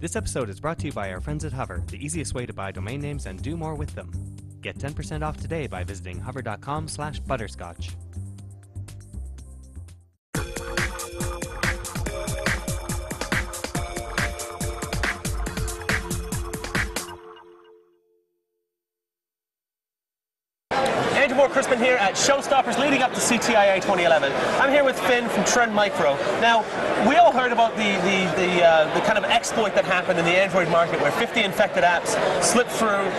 This episode is brought to you by our friends at Hover, the easiest way to buy domain names and do more with them. Get 10% off today by visiting hover.com/butterscotch. Moore-Crispin here at Showstoppers leading up to CTIA 2011. I'm here with Finn from Trend Micro. Now, we all heard about the kind of exploit that happened in the Android market where 50 infected apps slipped through,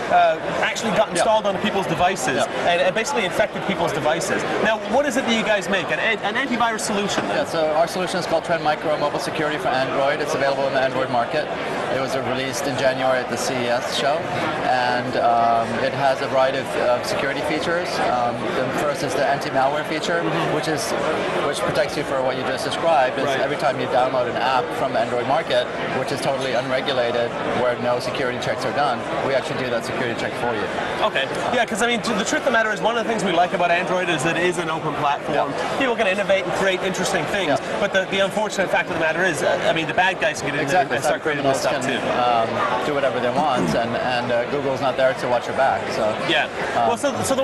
actually got installed onto people's devices and basically infected people's devices. Now, what is it that you guys make? An antivirus solution? Yeah, so our solution is called Trend Micro Mobile Security for Android. It's available in the Android market. It was released in January at the CES show, and it has a variety of security features. The first is the anti-malware feature, which protects you for what you just described. Is every time you download an app from the Android market, which is totally unregulated, where no security checks are done, we actually do that security check for you. Okay. Yeah, because I mean, the truth of the matter is, one of the things we like about Android is that it is an open platform. People can innovate and create interesting things, but the unfortunate fact of the matter is, I mean, the bad guys can get in there and start creating this stuff too. Do whatever they want, and Google's not there to watch your back. So well, so the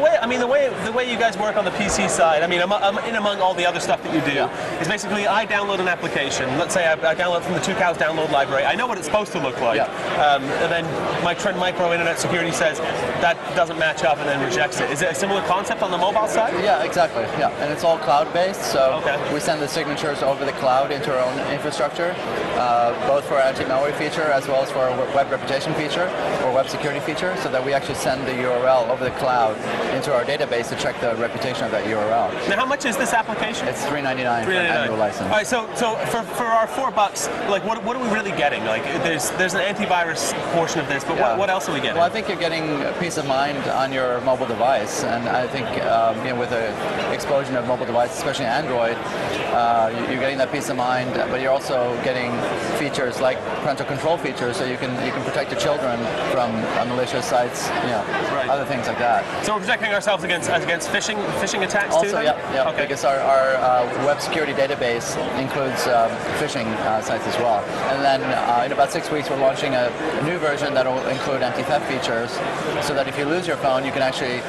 way you guys work on the PC side, I mean, among all the other stuff that you do, is basically I download an application. Let's say I download from the 2Cows download library. I know what it's supposed to look like, and then my Trend Micro Internet Security says that doesn't match up and then rejects it. Is it a similar concept on the mobile side? Yeah, exactly. Yeah, and it's all cloud-based, so we send the signatures over the cloud into our own infrastructure, both for our anti-malware feature as well as for our web reputation feature or web security feature, so that we actually send the URL over the cloud into our database to check the reputation of that URL. Now, how much is this application? It's $3.99 for an annual license. All right, so for our $4, like what are we really getting? Like there's an antivirus portion of this, but what else are we getting? Well, I think you're getting peace of mind on your mobile device, and I think with the explosion of mobile devices, especially Android, you're getting that peace of mind, but you're also getting features like parental control features, so you can protect your children from malicious sites, other things like that. So we're protecting ourselves against phishing attacks too? Also, okay. Because our web security database includes phishing sites as well. And then in about 6 weeks, we're launching a new version that will include anti-theft features, so that if you lose your phone, you can actually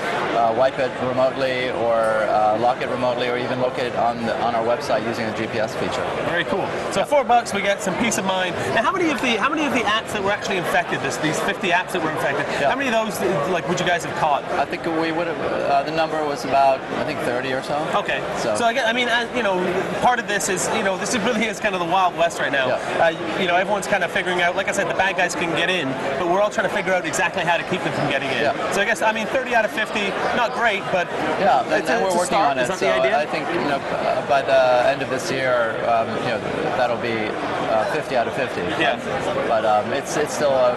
wipe it remotely or lock it remotely, or even locate it on our website using a GPS feature. Very cool. So $4, we get some peace of mind. Now, how many of the apps that were actually infected? These 50 apps that were infected. How many of those would you guys have caught? I think we would have. The number was about 30 or so. Okay. So I mean, part of this is this really is kind of the Wild West right now. Everyone's kind of figuring out. Like I said, the bad guys can get in, but we're all trying to figure out exactly how to keep them from getting in. So I guess 30 out of 50, not great, but and we're working on it. Is that the idea? I think by the end of this year, that'll be 50 out of 50. But it's still a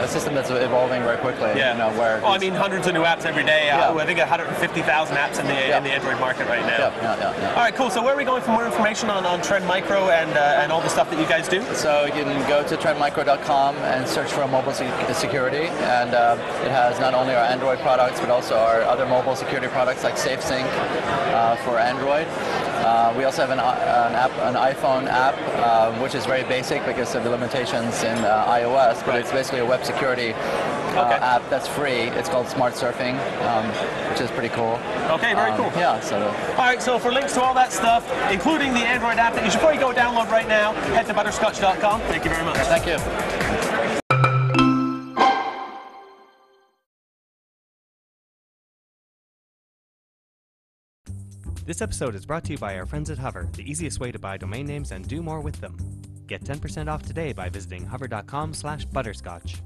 system that's evolving very quickly. I mean, hundreds of new apps every day. I think 150,000 apps in the Android market right now. All right, cool. So where are we going for more information on Trend Micro and all the stuff that you guys do? So you can go to trendmicro.com and search for mobile security, and it has not only our Android products but also our other mobile security products like SafeSync for Android. We also have an iPhone app, which is very basic because of the limitations in iOS, but it's basically a web security app that's free. It's called Smart Surfing, which is pretty cool. Okay, very cool. All right, so for links to all that stuff, including the Android app that you should probably go download right now, head to butterscotch.com. Thank you very much. Thank you. This episode is brought to you by our friends at Hover, the easiest way to buy domain names and do more with them. Get 10% off today by visiting hover.com/butterscotch.